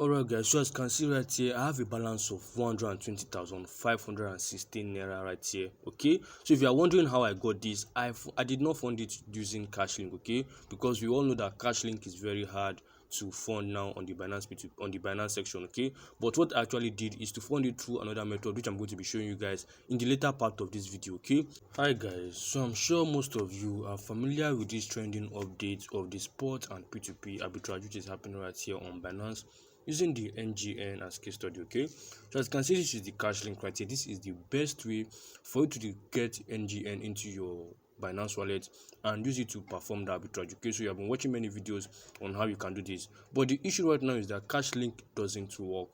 Alright guys, so as you can see right here, I have a balance of 120,516 naira right here. Okay, so if you are wondering how I got this, I did not fund it using Cashlink. Okay, because we all know that Cashlink is very hard to fund now on the Binance P2P, on the Binance section. Okay, but what I actually did is to fund it through another method, which I'm going to be showing you guys in the later part of this video. Okay, hi guys, so I'm sure most of you are familiar with this trending update of the spot and P2P arbitrage which is happening right here on Binance using the NGN as case study. Okay, so as you can see, this is the cash link right here. This is the best way for you to get NGN into your Binance wallet and use it to perform the arbitrage. Okay, so you have been watching many videos on how you can do this, but the issue right now is that cash link doesn't work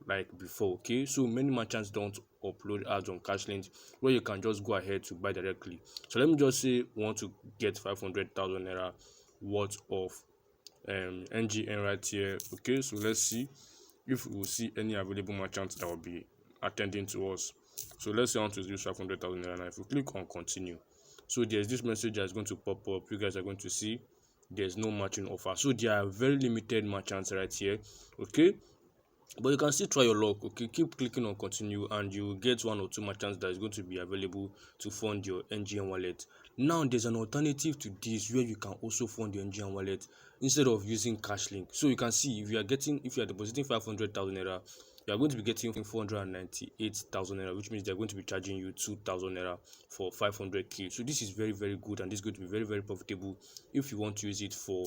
like before. Okay, so many merchants don't upload ads on Cashlink where you can just go ahead to buy directly. So let me just say we want to get 500,000 naira worth of NGN right here. Okay, so let's see if we will see any available merchants that will be attending to us. So let's say I want to use 500,000 naira. If we click on continue, so there's this message that's going to pop up. You guys are going to see there's no matching offer, so there are very limited merchants right here. Okay, but you can still try your luck. Okay, keep clicking on continue and you will get one or two merchants that is going to be available to fund your NGN wallet. Now there's an alternative to this where you can also fund your NGN wallet instead of using Cashlink. So you can see if you are depositing 500,000 naira, you are going to be getting 498,000 naira, which means they're going to be charging you 2,000 naira for 500k. So this is very good, and this is going to be very profitable if you want to use it for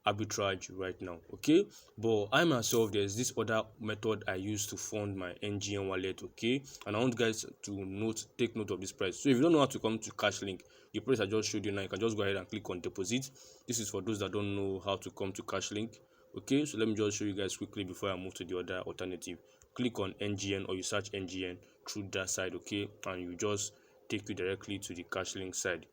arbitrage right now. Okay, but I myself, there's this other method I use to fund my NGN wallet. Okay, and I want guys to take note of this price. So if you don't know how to come to Cashlink, the price I just showed you now, you can just go ahead and click on deposit. This is for those that don't know how to come to Cashlink. Okay, so let me just show you guys quickly before I move to the other alternative. Click on NGN, or you search NGN through that side. Okay, and you just take you directly to the Cashlink side.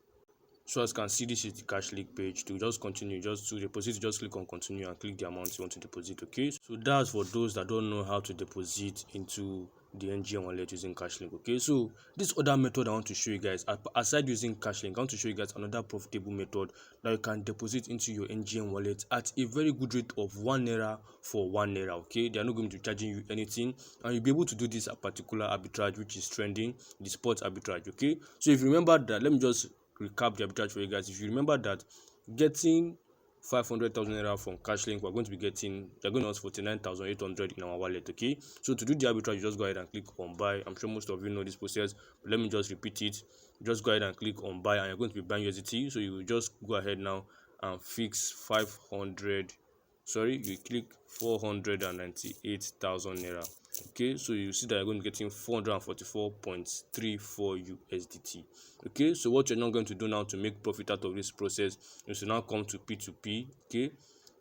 So as you can see, this is the cash link page. To just continue, just to deposit, just click on continue and click the amount you want to deposit. Okay, so that's for those that don't know how to deposit into the NGN wallet using Cashlink. Okay, so this other method I want to show you guys, aside using Cashlink, I want to show you guys another profitable method that you can deposit into your NGN wallet at a very good rate of 1 naira for 1 naira. Okay, they are not going to be charging you anything, and you'll be able to do this particular arbitrage which is trending, the spot arbitrage. Okay, so if you remember that, let me just recap the arbitrage for you guys. If you remember that, getting 500,000 naira from Cashlink, we're going to be getting, they're going to us 49,800 in our wallet. Okay, so to do the arbitrage, you just go ahead and click on buy. I'm sure most of you know this process, but let me just repeat it. Just go ahead and click on buy, and you're going to be buying USDT. So you will just go ahead now and fix 500, sorry, you click 498,000 naira. Okay, so you see that you're going to be getting 444.34 USDT. Okay, so what you're not going to do now to make profit out of this process is to now come to P2P. Okay,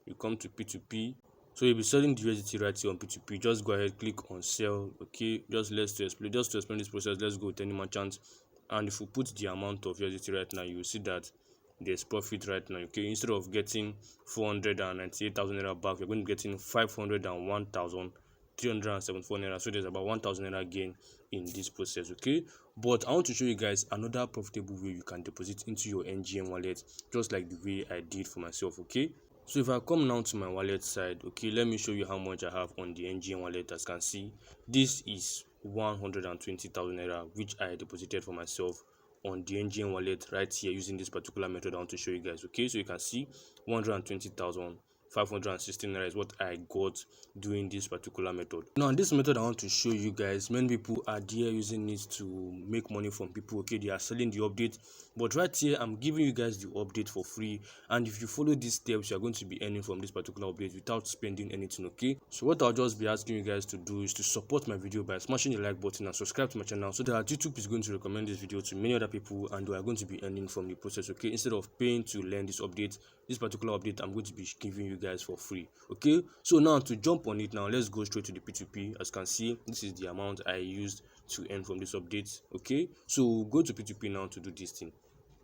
you come to P2P, so you'll be selling the USDT right here on P2P. Just go ahead, click on sell. Okay, just to explain this process, let's go with any merchant, and if you put the amount of USDT right now, you will see that there's profit right now. Okay, instead of getting 498,000 naira back, you're going to be getting 501,374 naira. So there's about 1,000 naira gain in this process. Okay, but I want to show you guys another profitable way you can deposit into your NGN wallet, just like the way I did for myself. Okay, so if I come now to my wallet side, okay, let me show you how much I have on the NGN wallet. As you can see, this is 120,000 naira which I deposited for myself on the NGN wallet right here using this particular method I want to show you guys. Okay, so you can see 120,516 naira is what I got doing this particular method. Now, this method I want to show you guys, many people are there using it to make money from people. Okay, they are selling the update, but right here I'm giving you guys the update for free, and if you follow these steps, you are going to be earning from this particular update without spending anything. Okay, so what I'll just be asking you guys to do is to support my video by smashing the like button and subscribe to my channel, so that YouTube is going to recommend this video to many other people and they are going to be earning from the process. Okay, instead of paying to learn this update, this particular update I'm going to be giving you guys for free. Okay, so now to jump on it, now let's go straight to the P2P. As you can see, this is the amount I used to earn from this update. Okay, so go to P2P now to do this thing.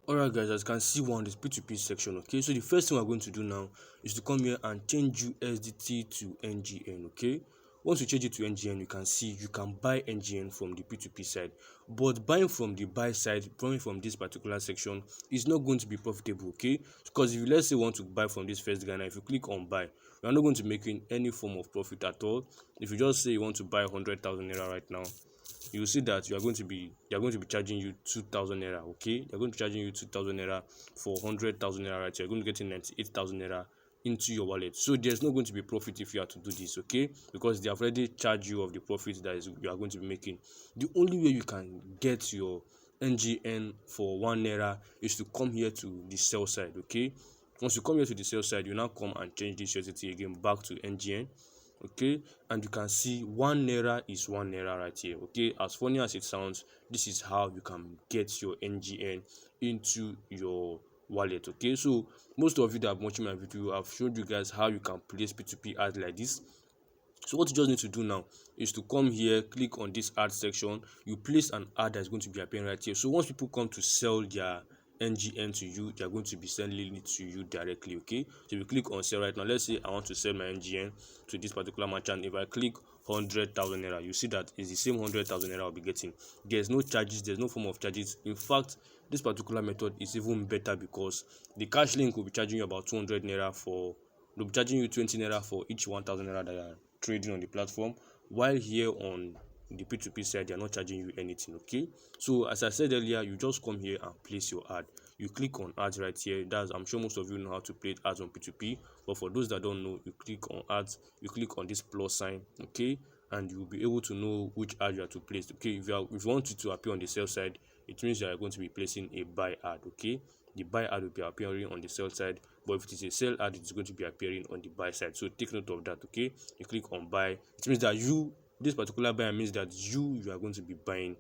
Alright guys, as you can see, we're on this P2P section. Okay, so the first thing we're going to do now is to come here and change USDT to NGN. Okay, once you change it to NGN, you can see you can buy NGN from the P2P side. But buying from the buy side, buying from this particular section, is not going to be profitable, okay? Because if you, let's say, want to buy from this first guy now, if you click on buy, you are not going to make any form of profit at all. If you just say you want to buy 100,000 naira right now, you will see that they are going to be charging you 2,000 naira, okay? They're going to be charging you 2,000 naira for 100,000 naira right here. You're going to get 98,000 naira into your wallet. So there's not going to be profit if you are to do this, okay? Because they have already charged you of the profit that you are going to be making. The only way you can get your NGN for 1 naira is to come here to the sell side, okay? Once you come here to the sell side, you now come and change this USDT again back to NGN, okay? And you can see 1 naira is 1 naira right here, okay? As funny as it sounds, this is how you can get your NGN into your wallet, okay? So most of you that have watched my video, I've showed you guys how you can place P2P ads like this. So what you just need to do now is to come here, click on this ad section, you place an ad that's going to be appearing right here. So once people come to sell their NGN to you, they are going to be sending it to you directly, okay? So if you click on sell right now, let's say I want to sell my NGN to this particular merchant. If I click 100,000 naira, you see that it's the same 100,000 naira I'll be getting. There's no charges, there's no form of charges. In fact, this particular method is even better because the cash link will be charging you about 200 naira for, they'll be charging you 20 naira for each 1,000 naira that you are trading on the platform, while here on the P2P side they are not charging you anything, okay? So as I said earlier, you just come here and place your ad. You click on ads right here. That's, I'm sure most of you know how to place ads on P2P, but for those that don't know, you click on ads, you click on this plus sign, okay, and you'll be able to know which ad you are to place, okay? If you want it to appear on the sell side, it means you are going to be placing a buy ad, okay? The buy ad will be appearing on the sell side, but if it is a sell ad, it's going to be appearing on the buy side. So take note of that, okay? You click on buy. It means that this particular buy means that you are going to be buying,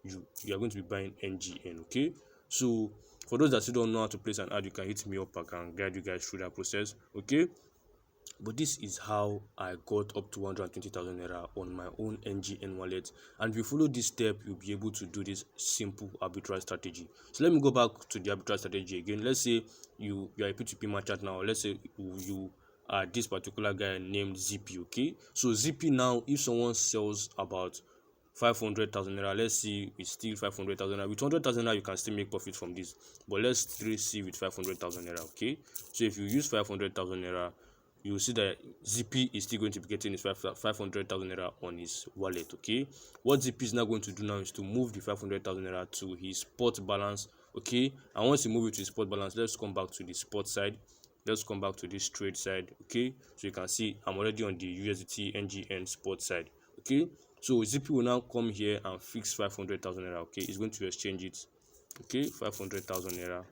you are going to be buying NGN, okay? So for those that still don't know how to place an ad, you can hit me up. I can guide you guys through that process, okay? But this is how I got up to 120,000 naira on my own NGN wallet. And if you follow this step, you'll be able to do this simple arbitrage strategy. So let me go back to the arbitrage strategy again. Let's say you are a P2P merchant now. Let's say you are this particular guy named ZP, okay? So ZP now, if someone sells about 500,000 naira, let's see, it's still 500,000 naira. With 100,000 naira, you can still make profit from this. But let's still see with 500,000 naira, okay? So if you use 500,000 naira, you will see that ZP is still going to be getting his 500,000 naira on his wallet, okay? What ZP is now going to do now is to move the 500,000 naira to his spot balance, okay? And once you move it to his spot balance, let's come back to the spot side. Let's come back to this trade side, okay? So you can see I'm already on the USDT NGN spot side, okay? So ZP will now come here and fix 500,000 naira, okay? It's going to exchange it, okay? 500,000 naira.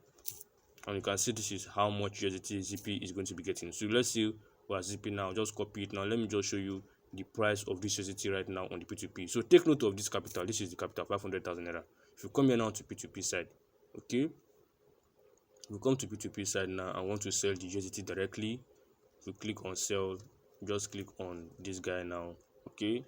And you can see this is how much USDT ZP is going to be getting. So let's see what ZP now. Just copy it now. Let me just show you the price of this USDT right now on the P2P. So take note of this capital. This is the capital, 500,000 naira. If you come here now to P2P side, okay, if you come to P2P side now and want to sell the USDT directly, if you click on sell, just click on this guy now, okay?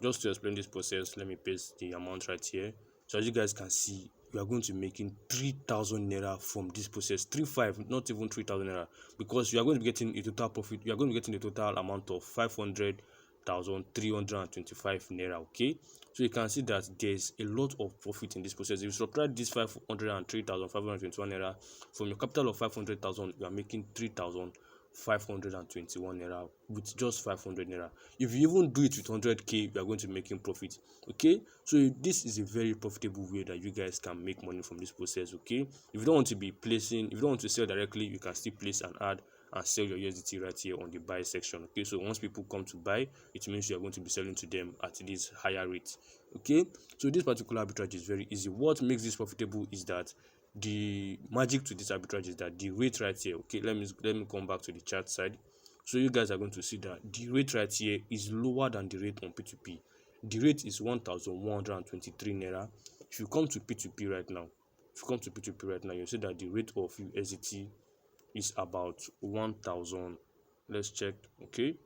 Just to explain this process, let me paste the amount right here. So as you guys can see, you are going to be making 3,000 naira from this process. 3,500, not even 3,000 naira, because you are going to be getting a total profit. You are going to be getting a total amount of 500,325 naira, okay? So you can see that there's a lot of profit in this process. If you subtract this 503,521 naira from your capital of 500,000, you are making 3,521 naira with just 500 naira. If you even do it with 100k, you are going to be making profit, okay? So this is a very profitable way that you guys can make money from this process, okay? If you don't want to be placing, if you don't want to sell directly, you can still place an ad and sell your USDT right here on the buy section, okay? So once people come to buy, it means you are going to be selling to them at this higher rate, okay? So this particular arbitrage is very easy. What makes this profitable is that the magic to this arbitrage is that the rate right here, okay, let me come back to the chart side. So you guys are going to see that the rate right here is lower than the rate on P2P. The rate is 1,123 naira. If you come to P2P right now, you see that the rate of USDT is about 1,000. Let's check, okay?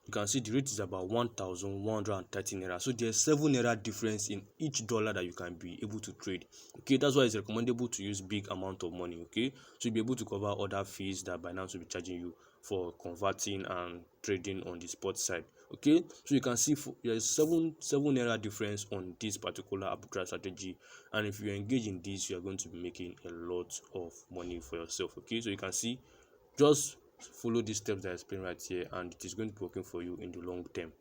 You can see the rate is about 1,130 naira. So there's 7 naira difference in each dollar that you can be able to trade, okay? That's why it's recommendable to use big amount of money, okay? So you'll be able to cover other fees that Binance will be charging you for converting and trading on the spot side. Okay, so you can see there's seven naira difference on this particular arbitrage strategy, and if you engage in this, you are going to be making a lot of money for yourself. Okay, so you can see, just follow these steps that I explained right here, and it is going to be working for you in the long term.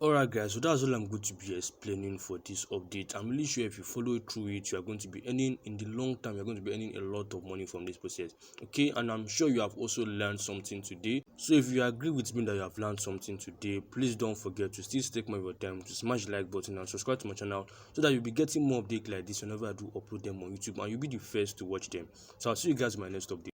Alright guys, so that's all I'm going to be explaining for this update. I'm really sure if you follow through it, you are going to be earning, in the long term, you're going to be earning a lot of money from this process. Okay, and I'm sure you have also learned something today. So if you agree with me that you have learned something today, please don't forget to still take more of your time to smash the like button and subscribe to my channel, so that you'll be getting more updates like this whenever I do upload them on YouTube, and you'll be the first to watch them. So I'll see you guys in my next update.